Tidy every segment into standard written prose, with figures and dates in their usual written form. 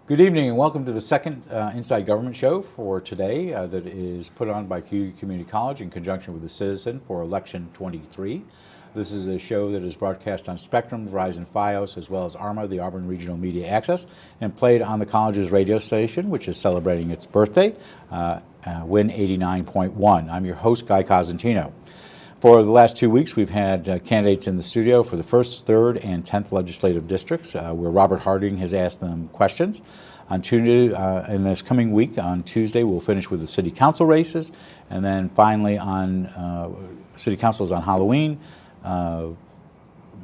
Good evening and welcome to the second Inside Government show for today that is put on by Cayuga Community College in conjunction with the Citizen for Election 23. This is a show that is broadcast on Spectrum, Verizon Fios, as well as ARMA, the Auburn Regional Media Access, and played on the college's radio station, which is celebrating its birthday, Win 89.1. I'm your host, Guy Cosentino. For the last 2 weeks, we've had candidates in the studio for the 1st, 3rd, and 10th legislative districts, where Robert Harding has asked them questions. On Tuesday, in this coming week, on Tuesday, we'll finish with the city council races, and then finally on city councils on Halloween.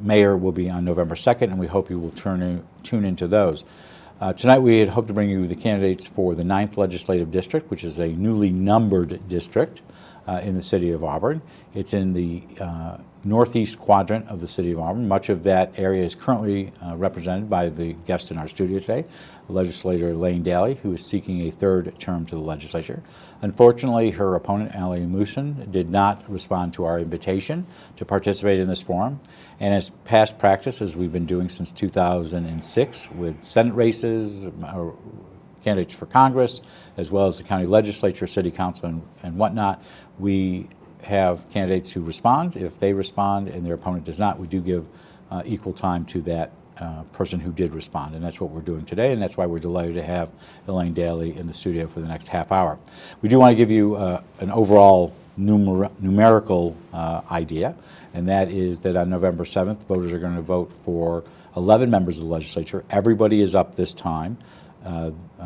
Mayor will be on November 2nd, and we hope you will tune into those. Tonight we had hoped to bring you the candidates for the 9th legislative district, which is a newly numbered district in the city of Auburn. It's in the northeast quadrant of the city of Auburn. Much of that area is currently represented by the guest in our studio today, legislator Elaine Daly, who is seeking a 3rd term to the legislature. Unfortunately, her opponent, Ali Musin, did not respond to our invitation to participate in this forum. And as past practice, as we've been doing since 2006 with Senate races, candidates for Congress, as well as the county legislature, city council, and whatnot, we have candidates who respond. If they respond and their opponent does not, we do give equal time to that person who did respond. And that's what we're doing today, and that's why we're delighted to have Elaine Daly in the studio for the next half hour. We do want to give you an overall numerical idea, and that is that on November 7th, voters are going to vote for 11 members of the legislature. Everybody is up this time.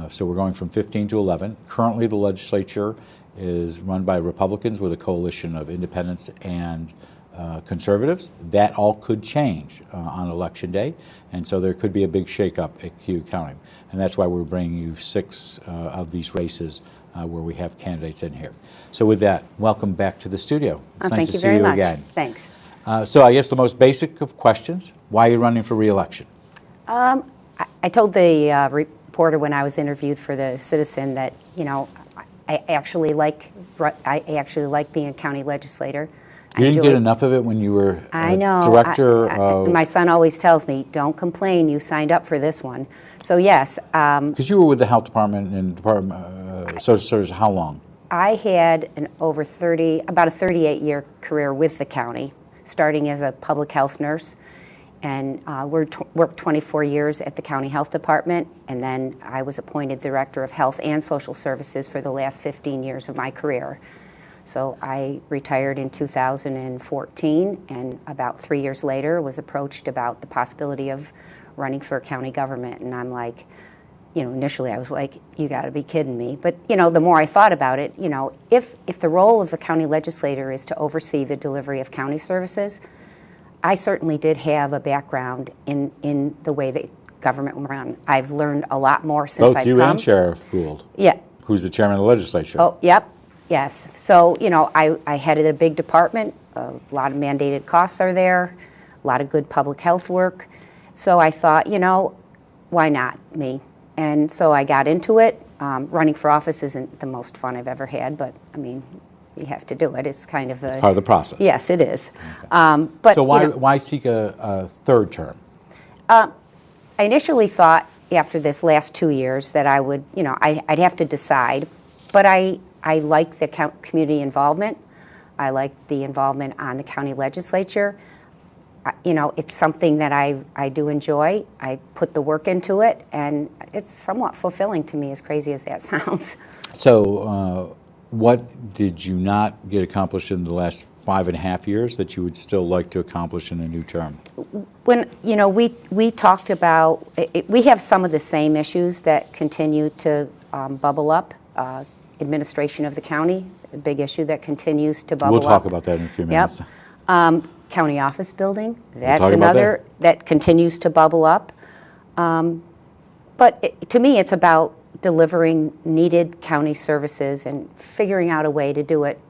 So we're going from 15 to 11. Currently, the legislature is run by Republicans with a coalition of independents and conservatives. That all could change on Election Day, and so there could be a big shakeup at Cayuga County. And that's why we're bringing you 6 of these races where we have candidates in here. So with that, welcome back to the studio. It's nice to see you again. Thanks. So I guess the most basic of questions, why are you running for re-election? I told the reporter when I was interviewed for the Citizen that, you know, I actually like being a county legislator. You didn't get enough of it when you were director of... My son always tells me, don't complain, you signed up for this one. So yes. Because you were with the health department and Department Social Services how long? I had about a 38-year career with the county, starting as a public health nurse. And worked 24 years at the county health department, and then I was appointed director of health and social services for the last 15 years of my career. So I retired in 2014, and about 3 years later was approached about the possibility of running for county government. And I'm like, you know, initially I was like, you got to be kidding me. But, you know, the more I thought about it, you know, if the role of a county legislator is to oversee the delivery of county services, I certainly did have a background in the way that government run. I've learned a lot more since I've come. Both you and Sheriff Gould. Yeah. Who's the chairman of the legislature. Oh, yep, yes. So, you know, I headed a big department. A lot of mandated costs are there, a lot of good public health work. So I thought, you know, why not me? And so I got into it. Running for office isn't the most fun I've ever had, but I mean, you have to do it. It's kind of it's part of the process. Yes, it is. Okay. But so why, you know, why seek a 3rd term? I initially thought after this last 2 years that I would, you know, I'd have to decide. But I like the community involvement. I like the involvement on the county legislature. You know, it's something that I do enjoy. I put the work into it, and it's somewhat fulfilling to me, as crazy as that sounds. So what did you not get accomplished in the last 5.5 years that you would still like to accomplish in a new term? When, you know, we talked about, we have some of the same issues that continue to bubble up. Administration of the county, a big issue that continues to bubble up. We'll talk about that in a few minutes. Yep. County office building, that's another that continues to bubble up. But to me, it's about delivering needed county services and figuring out a way to do it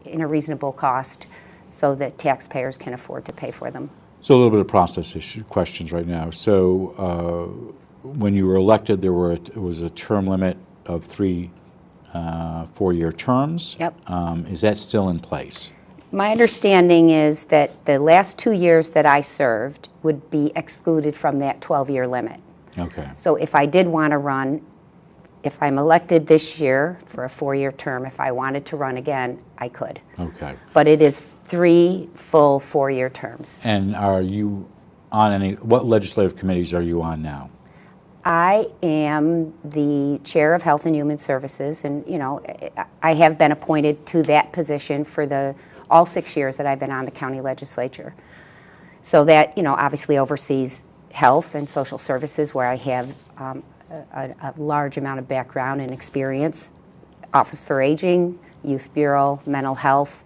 in a reasonable cost so that taxpayers can afford to pay for them. So a little bit of process issue questions right now. So when you were elected, there was a term limit of 3 4-year terms. Yep. Is that still in place? My understanding is that the last 2 years that I served would be excluded from that 12-year limit. Okay. So if I did want to run, if I'm elected this year for a 4-year term, if I wanted to run again, I could. Okay. But it is 3 full 4-year terms. And are you on what legislative committees are you on now? I am the chair of Health and Human Services, and I have been appointed to that position for all 6 years that I've been on the county legislature. So that obviously oversees health and social services, where I have a large amount of background and experience. Office for Aging, Youth Bureau, Mental Health.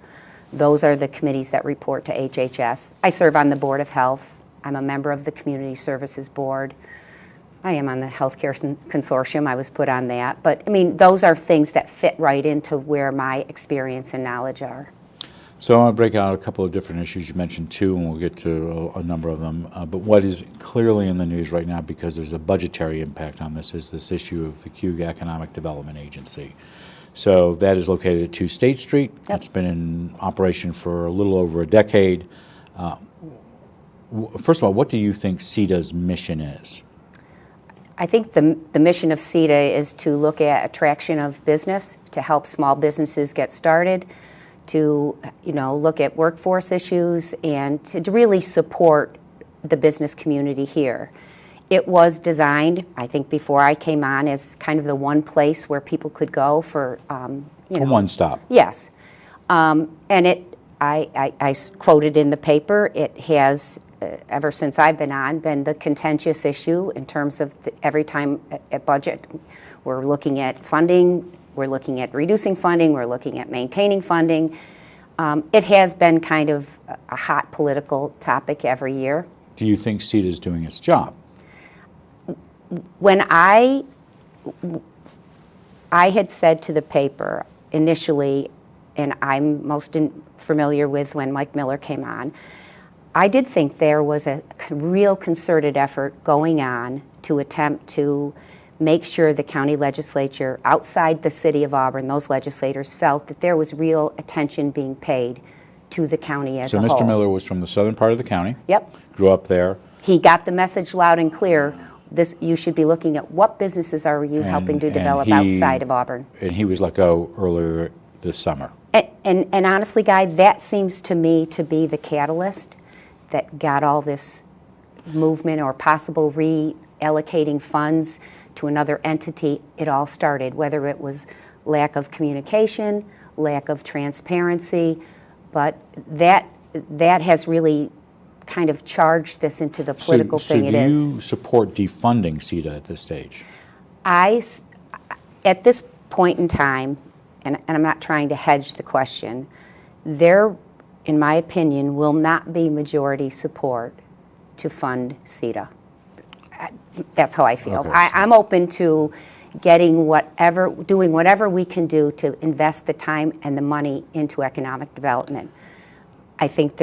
Those are the committees that report to HHS. I serve on the Board of Health. I'm a member of the Community Services Board. I am on the Healthcare Consortium. I was put on that. But, those are things that fit right into where my experience and knowledge are. So I want to break out a couple of different issues. You mentioned 2, and we'll get to a number of them. But what is clearly in the news right now, because there's a budgetary impact on this, is this issue of the Cayuga Economic Development Agency. So that is located at 2 State Street. Yep. It's been in operation for a little over a decade. First of all, what do you think CEDA's mission is? I think the mission of CEDA is to look at attraction of business, to help small businesses get started, to look at workforce issues, and to really support the business community here. It was designed, I think, before I came on, as kind of the one place where people could go for A one-stop. Yes, and I quoted in the paper. It has, ever since I've been on, been the contentious issue in terms of every time at budget, we're looking at funding, we're looking at reducing funding, we're looking at maintaining funding. It has been kind of a hot political topic every year. Do you think CEDA is doing its job? When I had said to the paper initially, and I'm most familiar with when Mike Miller came on, I did think there was a real concerted effort going on to attempt to make sure the county legislature outside the city of Auburn, those legislators felt that there was real attention being paid to the county as a whole. So Mr. Miller was from the southern part of the county. Yep. Grew up there. He got the message loud and clear. You should be looking at what businesses are you helping to develop outside of Auburn. And he was let go earlier this summer. And honestly, Guy, that seems to me to be the catalyst that got all this movement or possible reallocating funds to another entity. It all started, whether it was lack of communication, lack of transparency, but that has really kind of charged this into the political thing it is. So do you support defunding CEDA at this stage? At this point in time, and I'm not trying to hedge the question, there, in my opinion, will not be majority support to fund CEDA. That's how I feel. Okay. I'm open to doing whatever we can do to invest the time and the money into economic development. I think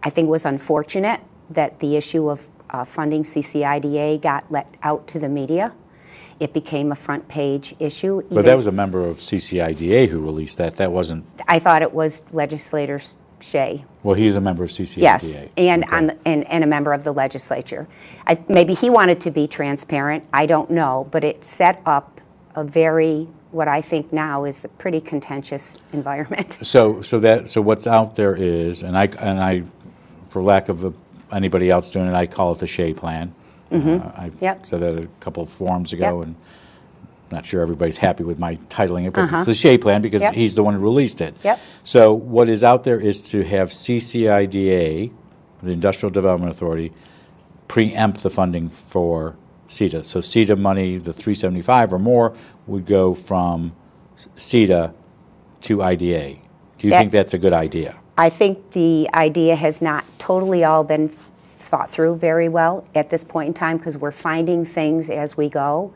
I think it was unfortunate that the issue of funding CCIDA got let out to the media. It became a front page issue. But that was a member of CCIDA who released that. That wasn't. I thought it was Legislator Shea. Well, he is a member of CCIDA. Yes, and Okay. and a member of the legislature. Maybe he wanted to be transparent. I don't know, but it set up a what I think now is a pretty contentious environment. So what's out there is, and I, for lack of anybody else doing it, I call it the Shea Plan. I Yep. said that a couple of forums ago, Yep. and I'm not sure everybody's happy with my titling it, but Uh-huh. it's the Shea Plan because Yep. he's the one who released it. Yep. So what is out there is to have CCIDA, the Industrial Development Authority, preempt the funding for CEDA. So CEDA money, the 375 or more, would go from CEDA to IDA. Do you think that's a good idea? I think the idea has not totally all been thought through very well at this point in time because we're finding things as we go.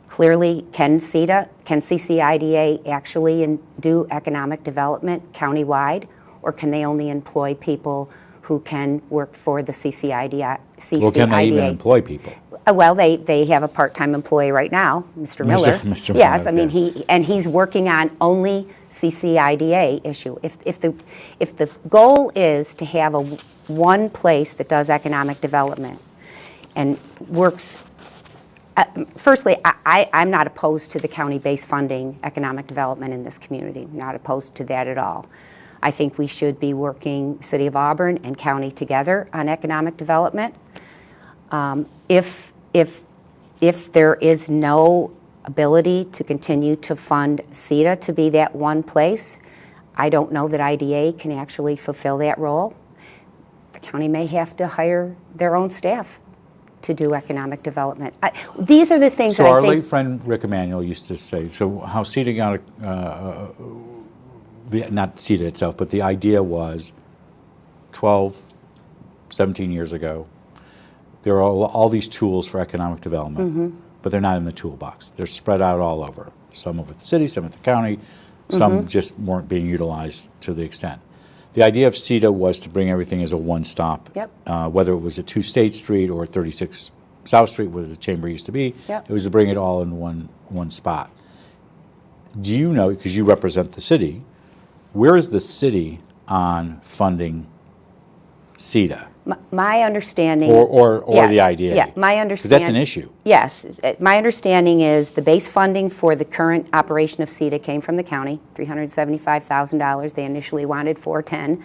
Clearly, can CCIDA actually do economic development countywide, or can they only employ people who can work for the CCIDA? Well, can they even employ people? Well, they have a part-time employee right now, Mr. Miller. Mr. Miller, Yes, I mean okay. he's working on only CCIDA issue. If the goal is to have one place that does economic development, and works. Firstly, I'm not opposed to the county-based funding economic development in this community, not opposed to that at all. I think we should be working City of Auburn and county together on economic development. If there is no ability to continue to fund CETA to be that one place, I don't know that IDA can actually fulfill that role. The county may have to hire their own staff to do economic development. These are the things So that I our think. late friend Rick Emanuel used to say, so how CETA got, not CETA itself, but the idea was 12, 17 years ago, there are all these tools for economic development, but they're not in the toolbox. They're spread out all over. Some of it the city, some at the county, some just weren't being utilized to the extent. The idea of CETA was to bring everything as a one-stop, Yep. Whether it was at 2 State Street or 36 South Street, where the chamber used to be. Yep. It was to bring it all in one spot. Do you know, because you represent the city, where is the city on funding CETA? My understanding. Or Yeah, the IDA? Yeah, my Because understanding. that's an issue. Yes. My understanding is the base funding for the current operation of CETA came from the county, $375,000. They initially wanted $410,000.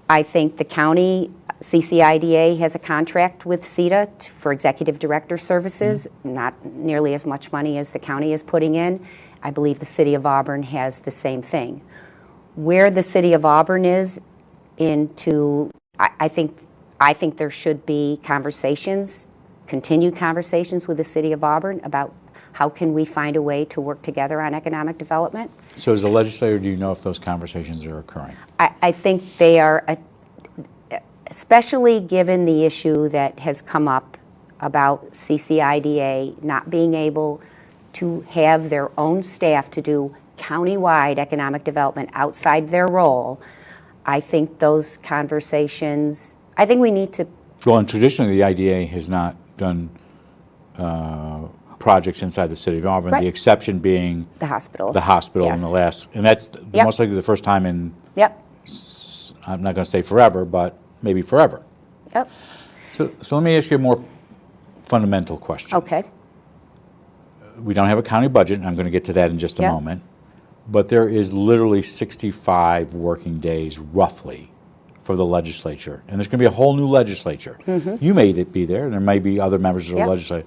I think the county, CCIDA, has a contract with CETA for executive director services, not nearly as much money as the county is putting in. I believe the City of Auburn has the same thing. Where the City of Auburn is into, I think there should be conversations, continued conversations with the City of Auburn about how can we find a way to work together on economic development. So as a legislator, do you know if those conversations are occurring? I think they are, especially given the issue that has come up about CCIDA not being able to have their own staff to do countywide economic development outside their role. I think those conversations, I think we need to. Well, and traditionally, the IDA has not done projects inside the city of Auburn. Right. The exception being The hospital. the hospital Yes. in the last, and that's Yep. most likely the first time in, Yep, I'm not going to say forever, but maybe forever. yep, So let me ask you a more fundamental question. okay. We don't have a county budget, and I'm going to get to that in just a Yep. moment, but there is literally 65 working days, roughly, for the legislature. And there's going to be a whole new legislature. You may be there, and there may be other members of the Yep. legislature.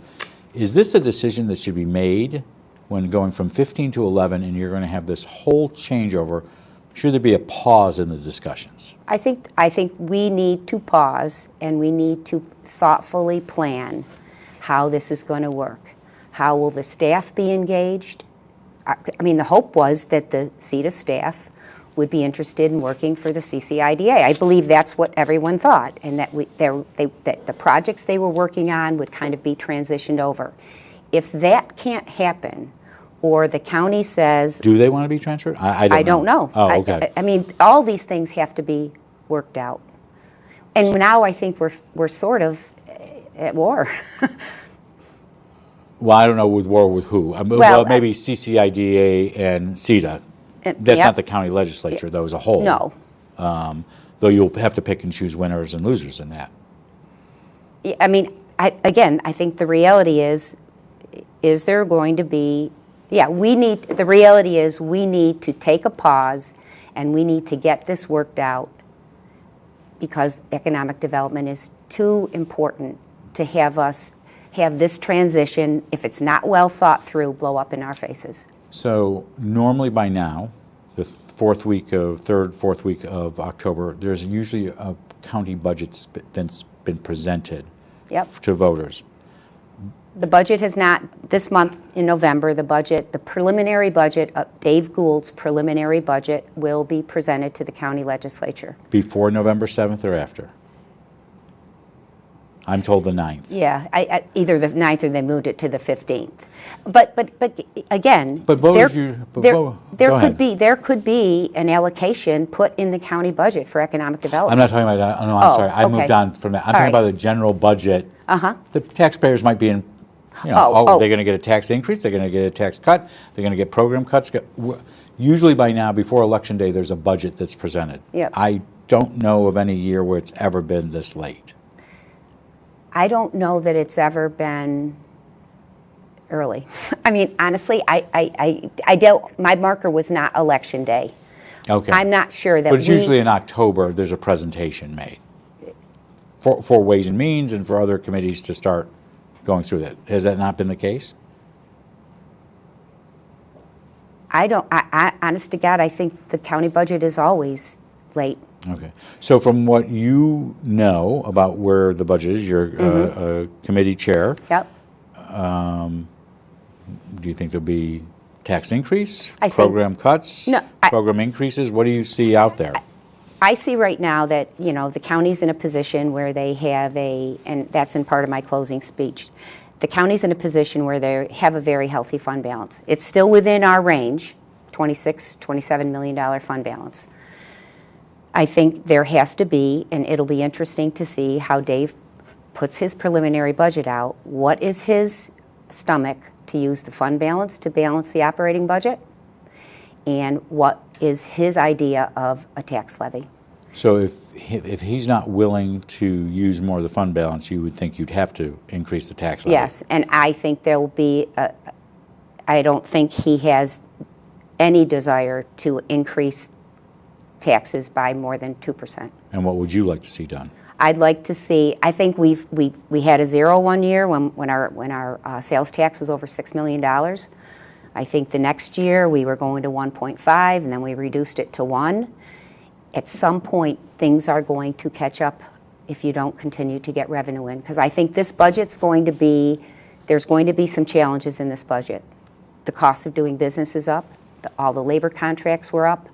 Is this a decision that should be made when going from 15 to 11, and you're going to have this whole changeover? Should there be a pause in the discussions? I think we need to pause and we need to thoughtfully plan how this is going to work. How will the staff be engaged? I mean, the hope was that the CETA staff would be interested in working for the CCIDA. I believe that's what everyone thought, and that that the projects they were working on would kind of be transitioned over. If that can't happen, or the county says, Do they want to be transferred? I don't know. Oh, okay. I mean, all these things have to be worked out. And now I think we're sort of at war. Well, I don't know with war with who. Well, maybe CCIDA and CETA. That's Yep. not the county legislature, though, as a whole. No. Though you'll have to pick and choose winners and losers in that. I mean, I think the reality is there going to be, the reality is we need to take a pause and we need to get this worked out because economic development is too important to have us have this transition, if it's not well thought through, blow up in our faces. So normally by now, the third, fourth week of October, there's usually a county budget that's been presented Yep. to voters. The budget has not, this month in November, the preliminary budget, Dave Gould's preliminary budget will be presented to the county legislature. Before November 7th or after? I'm told the 9th. Yeah, either the 9th or they moved it to the 15th. But again, But voters, go ahead. there could be an allocation put in the county budget for economic I'm development. not talking about that. No, I'm sorry. I moved okay. on from that. I'm All talking right. about the general budget. Uh-huh. The taxpayers might be in, they're going to get a tax increase, they're going to get a tax cut, they're going to get program cuts. Usually by now, before Election Day, there's a budget that's presented. Yep. I don't know of any year where it's ever been this late. I don't know that it's ever been early. I mean, honestly, I don't, my marker was not election day. Okay. I'm not sure that But it's usually in October, there's a presentation made for Ways and Means and for other committees to start going through that. Has that not been the case? honest to God, I think the county budget is always late. Okay. So from what you know about where the budget is, you're a committee chair. Yep. Do you think there'll be tax increase, I think- program cuts, No, program increases? What do you see out there? I see right now that, you know, the county's in a position where they have and that's in part of my closing speech, the county's in a position where they have a very healthy fund balance. It's still within our range, $26, $27 million fund balance. I think there has to be, and it'll be interesting to see how Dave puts his preliminary budget out. What is his stomach to use the fund balance to balance the operating budget? And what is his idea of a tax levy? So if he's not willing to use more of the fund balance, you would think you'd have to increase the tax levy? Yes, and I think there will be, I don't think he has any desire to increase taxes by more than 2%. And what would you like to see done? I'd like to see, I think we had a 0 one year when our sales tax was over $6 million. I think the next year we were going to 1.5 and then we reduced it to 1. At some point, things are going to catch up if you don't continue to get revenue in. Because I think this budget's going to be, there's going to be some challenges in this budget. The cost of doing business is up. All the labor contracts were up.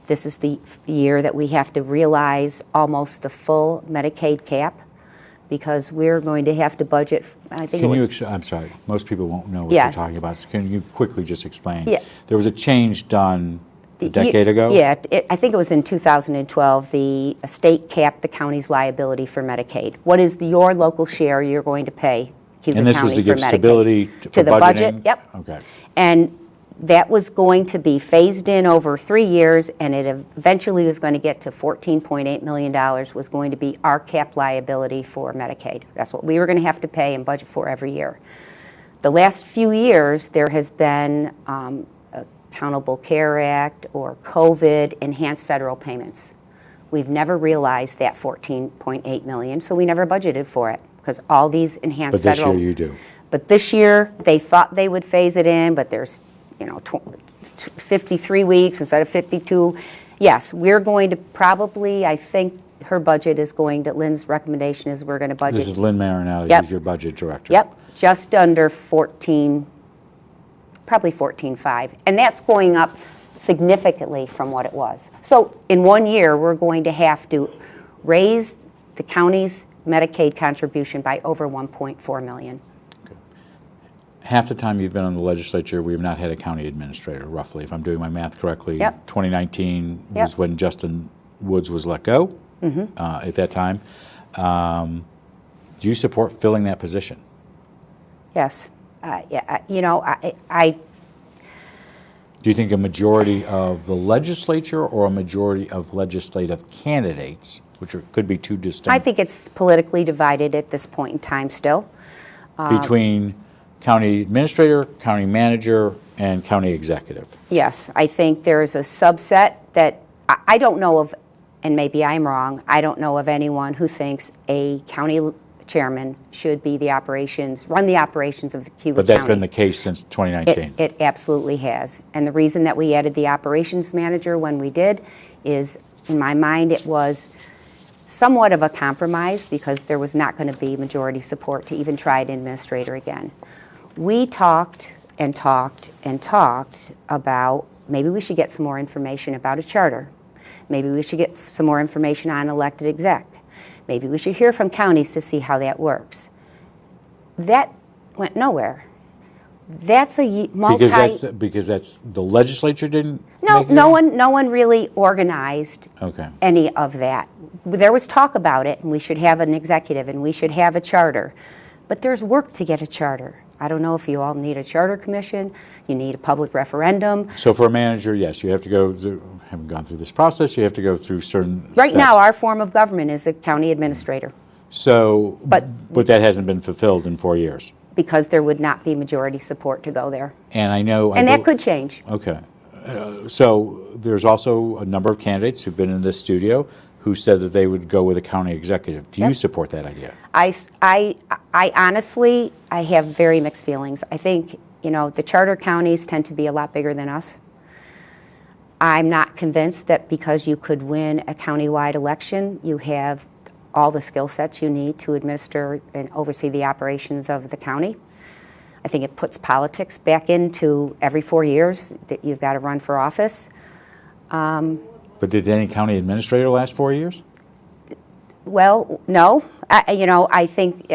This is the year that we have to realize almost the full Medicaid cap because we're going to have to budget, I think I'm sorry, most people won't know what Yes. you're talking about. So can you quickly just explain? Yeah. There was a change done a decade ago? Yeah, I think it was in 2012, the state capped the county's liability for Medicaid. What is your local share you're going to pay Cayuga And this County was to for give Medicaid? stability To the budgeting? budget, yep. Okay. And that was going to be phased in over 3 years, and it eventually was going to get to $14.8 million was going to be our cap liability for Medicaid. That's what we were going to have to pay and budget for every year. The last few years, there has been Accountable Care Act or COVID enhanced federal payments. We've never realized that $14.8 million, so we never budgeted for it because all these enhanced But this federal. year you do. But this year, they thought they would phase it in, but there's 53 weeks instead of 52. Yes, we're going to probably, I think her budget is going to, Lynn's recommendation is we're going to budget. This is Lynn Marinelli, Yep. who's your budget director. Yep, just under 14, probably 14.5. And that's going up significantly from what it was. So in 1 year, we're going to have to raise the county's Medicaid contribution by over $1.4 million. Half the time you've been on the legislature, we have not had a county administrator, roughly, if I'm doing my math correctly. Yep. 2019 Yep. was when Justin Woods was let go at that time. Do you support filling that position? Yes, I Do you think a majority of the legislature or a majority of legislative candidates, which could be two distinct, I think it's politically divided at this point in time still. between county administrator, county manager, and county executive? Yes, I think there's a subset that I don't know of, and maybe I'm wrong, I don't know of anyone who thinks a county chairman should be run the operations of the Cayuga County. But that's been the case since 2019. It absolutely has. And the reason that we added the operations manager when we did is, in my mind, it was somewhat of a compromise because there was not going to be majority support to even try an administrator again. We talked and talked and talked about maybe we should get some more information about a charter. Maybe we should get some more information on elected exec. Maybe we should hear from counties to see how that works. That went nowhere. That's a Because that's the legislature didn't No, make it? no one really organized Okay. any of that. There was talk about it, and we should have an executive, and we should have a charter. But there's work to get a charter. I don't know if you all need a charter commission, you need a public referendum. So for a manager, yes, you have to go through, haven't gone through this process, you have to go through certain Right steps. now, our form of government is a county administrator. So, But- that hasn't been fulfilled in 4 years. because there would not be majority support to go there. And I know. And that could change. Okay. So there's also a number of candidates who've been in this studio who said that they would go with a county executive. Do you Yep. support that idea? I honestly, I have very mixed feelings. I think, the charter counties tend to be a lot bigger than us. I'm not convinced that because you could win a countywide election, you have all the skill sets you need to administer and oversee the operations of the county. I think it puts politics back into every 4 years that you've got to run for office. But did any county administrator last 4 years? Well, no. I think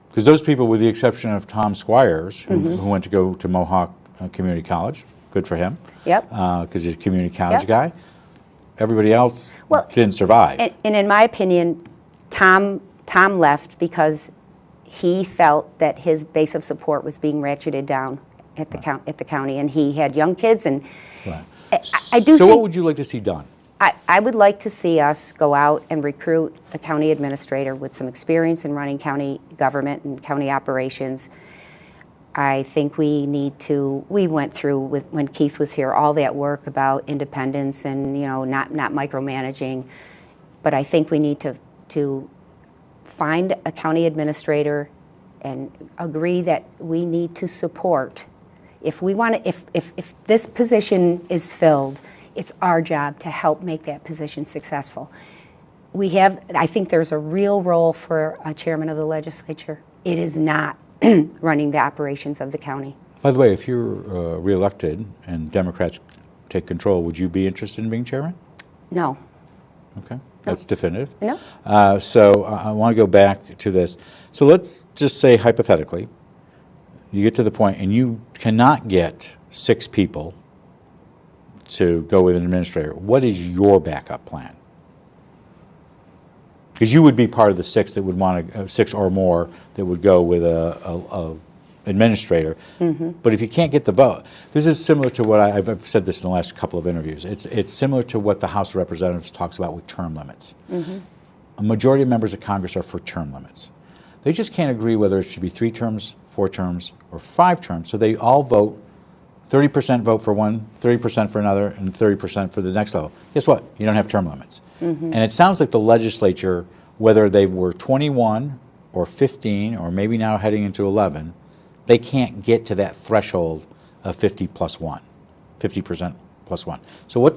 Because those people, with the exception of Tom Squires, who went to go to Mohawk Community College, good for him. Yep. Because he's a community college Yep. guy. Everybody else Well, didn't survive. And in my opinion, Tom left because he felt that his base of support was being ratcheted down at the county, and he had young kids, and Right. I do So what think would you like to see done? I would like to see us go out and recruit a county administrator with some experience in running county government and county operations. I think we went through, when Keith was here, all that work about independence and, not micromanaging. But I think we need to find a county administrator and agree that we need to support. If this position is filled, it's our job to help make that position successful. I think there's a real role for a chairman of the legislature. It is not running the operations of the county. By the way, if you're reelected and Democrats take control, would you be interested in being chairman? No. Okay, that's definitive. No. So I want to go back to this. So let's just say hypothetically, you get to the point and you cannot get 6 people to go with an administrator. What is your backup plan? Because you would be part of the 6 that would want 6 or more that would go with a administrator. But if you can't get the vote, this is similar to what I've said this in the last couple of interviews. It's similar to what the House of Representatives talks about with term limits. A majority of members of Congress are for term limits. They just can't agree whether it should be 3 terms, 4 terms, or 5 terms. So they all vote. 30% vote for one, 30% for another, and 30% for the next level. Guess what? You don't have term limits. And it sounds like the legislature, whether they were 21 or 15 or maybe now heading into 11, they can't get to that threshold of 50 plus 1, 50% plus 1. So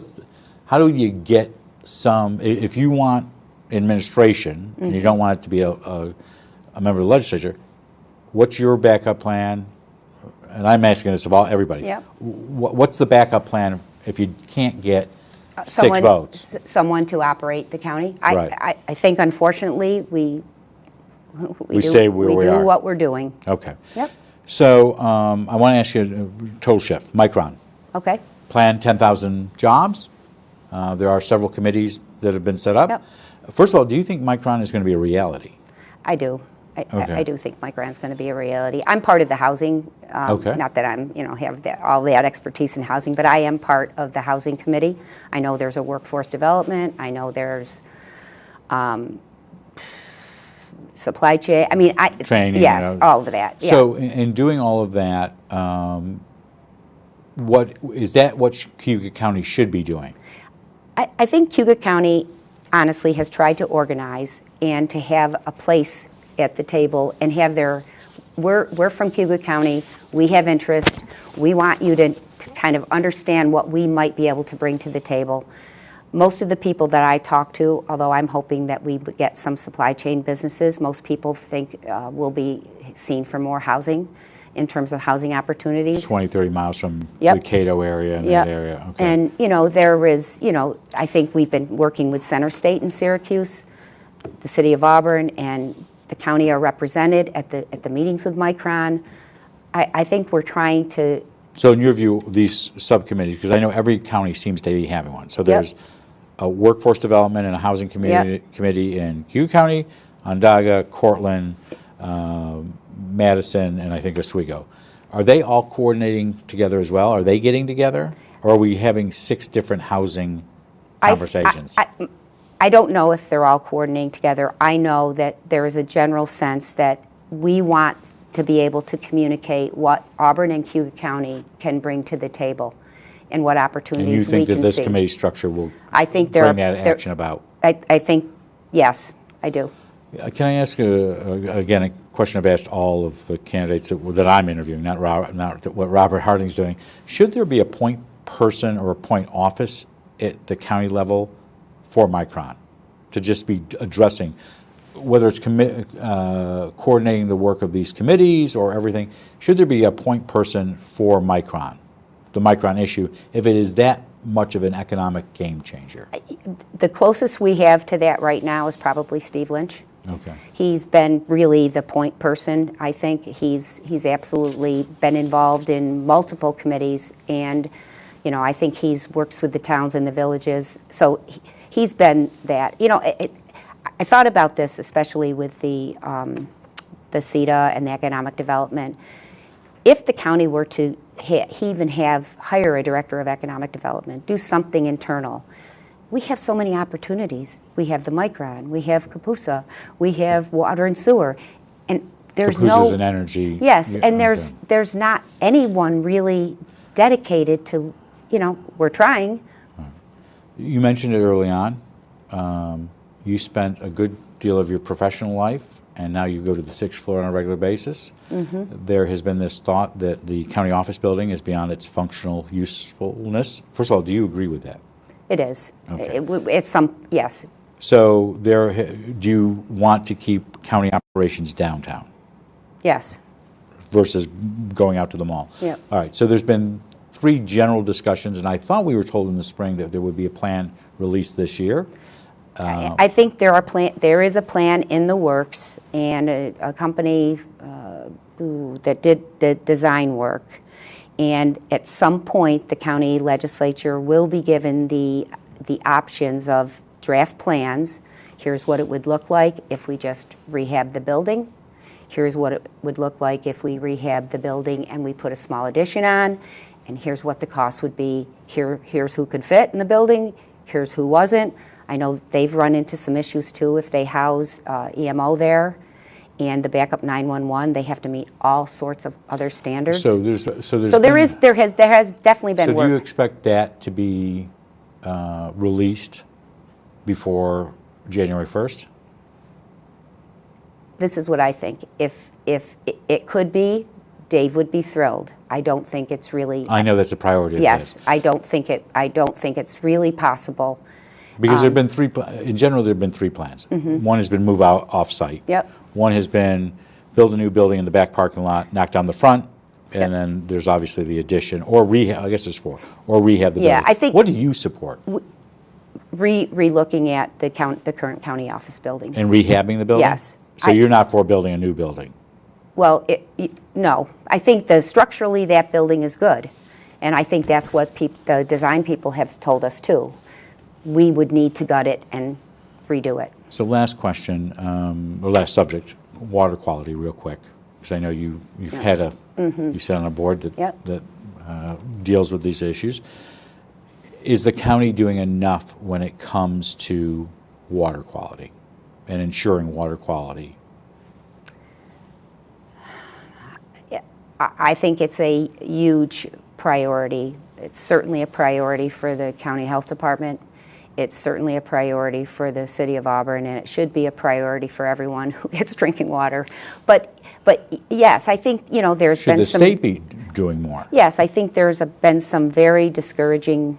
how do you get some, if you want administration and you don't want it to be a member of the legislature, what's your backup plan? And I'm asking this of everybody. Yep. What's the backup plan if you can't get 6 votes? Someone to operate the county. Right. I think, unfortunately, we stay where we are. do what we're doing. Okay. Yep. So I want to ask you a total shift. Micron, Okay. plan 10,000 jobs. There are several committees that have been set up. Yep. First of all, do you think Micron is going to be a reality? I do. Okay. I do think Micron's going to be a reality. I'm part of the housing. Okay. Not that I'm, have all that expertise in housing, but I am part of the housing committee. I know there's a workforce development. I know there's supply chain. Training. Yes, all of that. Yeah. So in doing all of that, what Cayuga County should be doing? I think Cayuga County, honestly, has tried to organize and to have a place at the table and have we're from Cayuga County, we have interest, we want you to kind of understand what we might be able to bring to the table. Most of the people that I talk to, although I'm hoping that we would get some supply chain businesses, most people think we'll be seen for more housing in terms of housing opportunities. 20, 30 miles from Yep. the Cato area and Yep. that area. Okay. And, there is, I think we've been working with Center State in Syracuse, the city of Auburn, and the county are represented at the meetings with Micron. I think we're trying to. So in your view, these subcommittees, because I know every county seems to be having one. So there's a workforce development and a housing committee in Cayuga County, Onondaga, Cortland, Madison, and I think Oswego. Are they all coordinating together as well? Are they getting together? Or are we having 6 different housing conversations? I don't know if they're all coordinating together. I know that there is a general sense that we want to be able to communicate what Auburn and Cayuga County can bring to the table and what And you opportunities we think that can this see. committee structure will I think bring that action about? I think, yes, I do. Can I ask, again, a question I've asked all of the candidates that I'm interviewing, not what Robert Harding's doing. Should there be a point person or a point office at the county level for Micron to just be addressing, whether it's coordinating the work of these committees or everything? Should there be a point person for Micron, the Micron issue, if it is that much of an economic game changer? The closest we have to that right now is probably Steve Lynch. Okay. He's been really the point person. I think he's absolutely been involved in multiple committees, and I think he's works with the towns and the villages. So he's been that. I thought about this, especially with the CETA and the economic development. If the county were to hire a director of economic development, do something internal, we have so many opportunities. We have the Micron, we have Capusa, we have water and sewer, and there's Capusa's an energy. Yes, and okay. there's not anyone really dedicated to. We're trying. You mentioned it early on. You spent a good deal of your professional life, and now you go to the 6th floor on a regular basis. Mm-hmm. There has been this thought that the county office building is beyond its functional usefulness. First of all, do you agree with that? It is. Okay. It's yes. So do you want to keep county operations downtown Yes. versus going out to the mall? Yep. All right, so there's been 3 general discussions, and I thought we were told in the spring that there would be a plan released this year. I think there is a plan in the works, and a company that did the design work. And at some point, the county legislature will be given the options of draft plans. Here's what it would look like if we just rehab the building. Here's what it would look like if we rehab the building and we put a small addition on. And here's what the cost would be. Here's who could fit in the building. Here's who wasn't. I know they've run into some issues too if they house EMO there. And the backup 911, they have to meet all sorts of other standards. So there has definitely been work. So do you expect that to be released before January 1st? This is what I think. If it could be, Dave would be thrilled. I don't think it's really. I know that's a priority. Yes, I don't think it's really possible. Because there have been 3. In general, there have been 3 plans. Mm-hmm. One has been move out off-site. Yep. One has been build a new building in the back parking lot, knock down the front, and then there's obviously the addition or rehab. I guess there's 4 or rehab the building. I think. What do you support? Re-looking at the current county office building. And rehabbing the building? Yes. So you're not for building a new building? Well, no. I think structurally that building is good, and I think that's what the design people have told us too. We would need to gut it and redo it. So last question, or last subject, water quality, real quick, because I know you've had you sit on a board that deals with these issues. Is the county doing enough when it comes to water quality and ensuring water quality? I think it's a huge priority. It's certainly a priority for the county health department. It's certainly a priority for the city of Auburn, and it should be a priority for everyone who gets drinking water. But yes, I think there's Should been the some. state be doing more? Yes, I think there's been some very discouraging,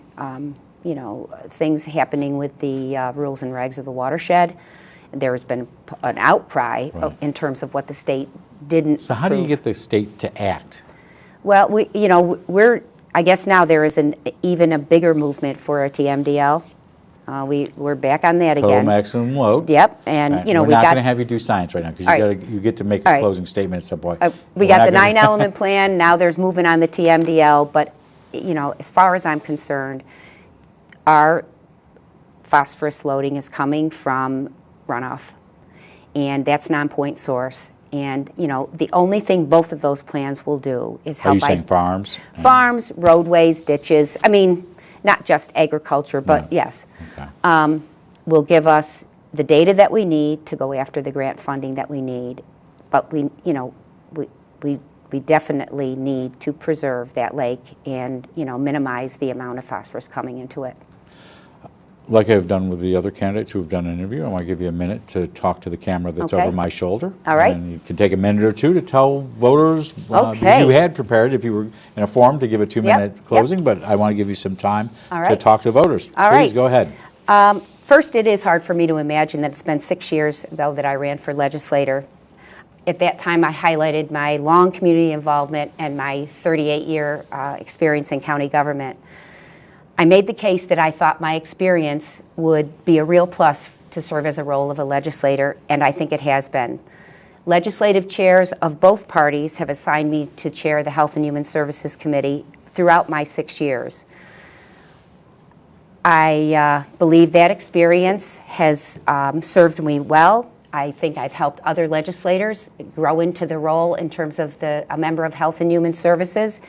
things happening with the rules and regs of the watershed. There has been an outcry in terms of what the state didn't. So how do you prove. get the state to act? Well, I guess now there is even a bigger movement for a TMDL. We're back on that Total again. maximum load. Yep, and Right. we've We're not got. going to have you do science right now because All right. you get to make All a right. closing statement at some point. We got the 9-element plan. Now there's moving on the TMDL, but as far as I'm concerned, our phosphorus loading is coming from runoff, and that's non-point source. And the only thing both of those plans will do is Are help you saying farms? will give us the data that we need to go after the grant funding that we need. But we definitely need to preserve that lake and, minimize the amount of phosphorus coming into it. Like I've done with the other candidates who have done an interview, I want to give you a minute to talk to the camera that's Okay. over my shoulder. All right. And you can take a minute or two to tell voters, because Okay. you had prepared, if you were in a forum, to give a 2-minute Yep. closing, but I want to give you some time All to right. talk to voters. All Please, right. go ahead. First, it is hard for me to imagine that it's been 6 years ago that I ran for legislator. At that time, I highlighted my long community involvement and my 38-year experience in county government. I made the case that I thought my experience would be a real plus to serve as a role of a legislator, and I think it has been. Legislative chairs of both parties have assigned me to chair the Health and Human Services Committee throughout my 6 years. I believe that experience has served me well. I think I've helped other legislators grow into the role in terms of a member of Health and Human Services.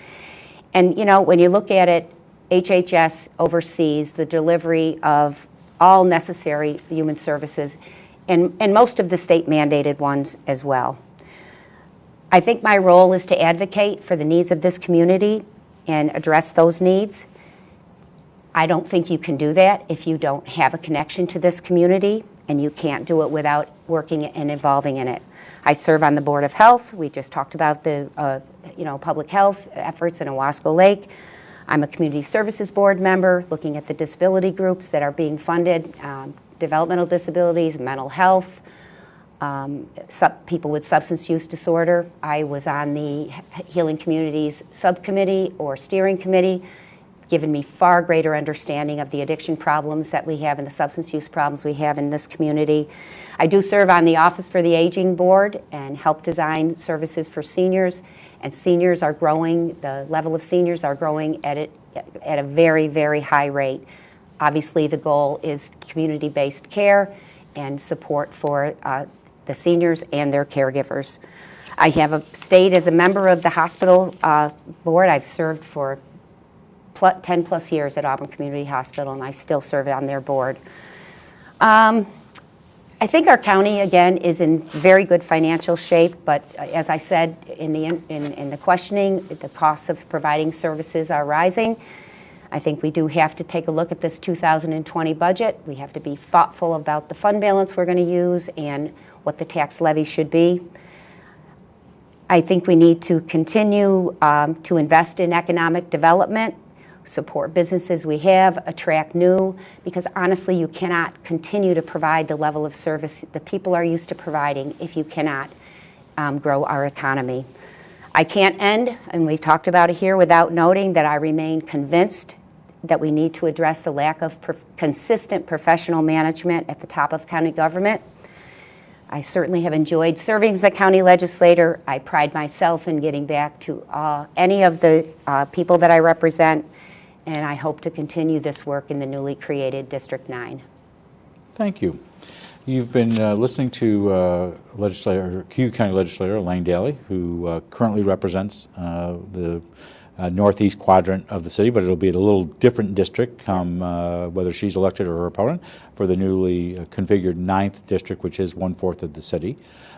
And when you look at it, HHS oversees the delivery of all necessary human services and most of the state mandated ones as well. I think my role is to advocate for the needs of this community and address those needs. I don't think you can do that if you don't have a connection to this community, and you can't do it without working and involving in it. I serve on the Board of Health. We just talked about the public health efforts in Owasco Lake. I'm a Community Services Board member looking at the disability groups that are being funded, developmental disabilities, mental health, people with substance use disorder. I was on the Healing Communities Subcommittee or Steering Committee, given me far greater understanding of the addiction problems that we have and the substance use problems we have in this community. I do serve on the Office for the Aging Board and help design services for seniors. And seniors are growing, the level of seniors are growing at a very, very high rate. Obviously, the goal is community-based care and support for the seniors and their caregivers. I have stayed as a member of the hospital board. I've served for 10 plus years at Auburn Community Hospital, and I still serve on their board. I think our county, again, is in very good financial shape, but as I said in the questioning, the costs of providing services are rising. I think we do have to take a look at this 2020 budget. We have to be thoughtful about the fund balance we're going to use and what the tax levy should be. I think we need to continue to invest in economic development, support businesses we have, attract new, because honestly, you cannot continue to provide the level of service that people are used to providing if you cannot grow our economy. I can't end, and we've talked about it here, without noting that I remain convinced that we need to address the lack of consistent professional management at the top of county government. I certainly have enjoyed serving as a county legislator. I pride myself in getting back to any of the people that I represent, and I hope to continue this work in the newly created District 9. Thank you. You've been listening to Cayuga County Legislator Elaine Daly, who currently represents the northeast quadrant of the city, but it'll be at a little different district come whether she's elected or her opponent for the newly configured 9th district, which is 1/4 of the city.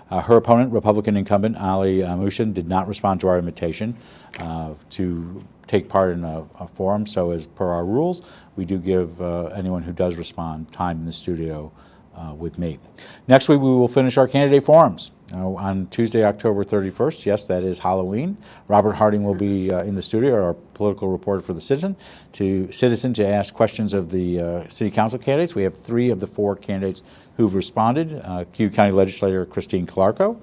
Her opponent, Republican incumbent Ali Mushin, did not respond to our invitation to take part in a forum, so as per our rules, we do give anyone who does respond time in the studio with me. Next week, we will finish our candidate forums. On Tuesday, October 31st, yes, that is Halloween, Robert Harding will be in the studio, our political reporter for the Citizen, to ask questions of the city council candidates. We have 3 of the 4 candidates who've responded. Cayuga County Legislator Christine Calarco,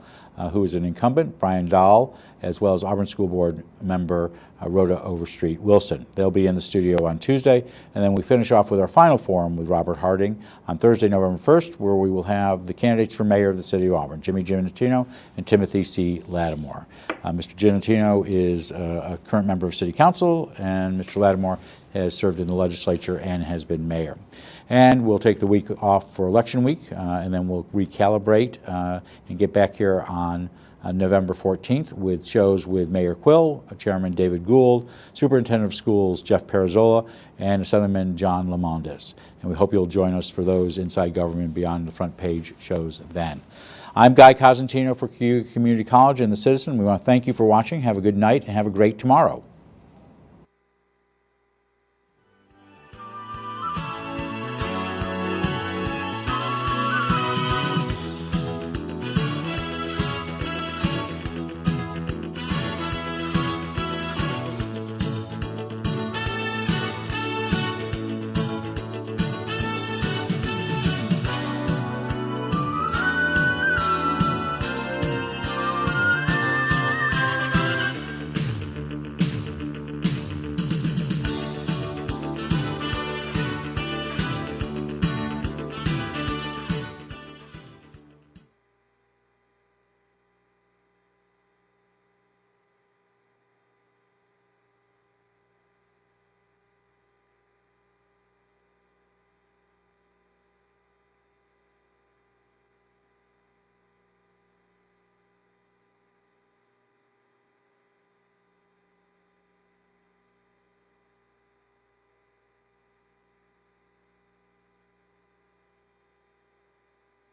who is an incumbent, Brian Dahl, as well as Auburn School Board member Rhoda Overstreet Wilson. They'll be in the studio on Tuesday, and then we finish off with our final forum with Robert Harding on Thursday, November 1st, where we will have the candidates for mayor of the city of Auburn, Jimmy Giannatino and Timothy C. Lattimore. Mr. Giannatino is a current member of City Council, and Mr. Lattimore has served in the legislature and has been mayor. And we'll take the week off for election week, and then we'll recalibrate and get back here on on November 14th with shows with Mayor Quill, Chairman David Gould, Superintendent of Schools Jeff Perazzola, and Assemblyman John Lamondes. And we hope you'll join us for those Inside Government Beyond the Front Page shows then. I'm Guy Cosentino for Cayuga Community College and The Citizen. We want to thank you for watching. Have a good night and have a great tomorrow.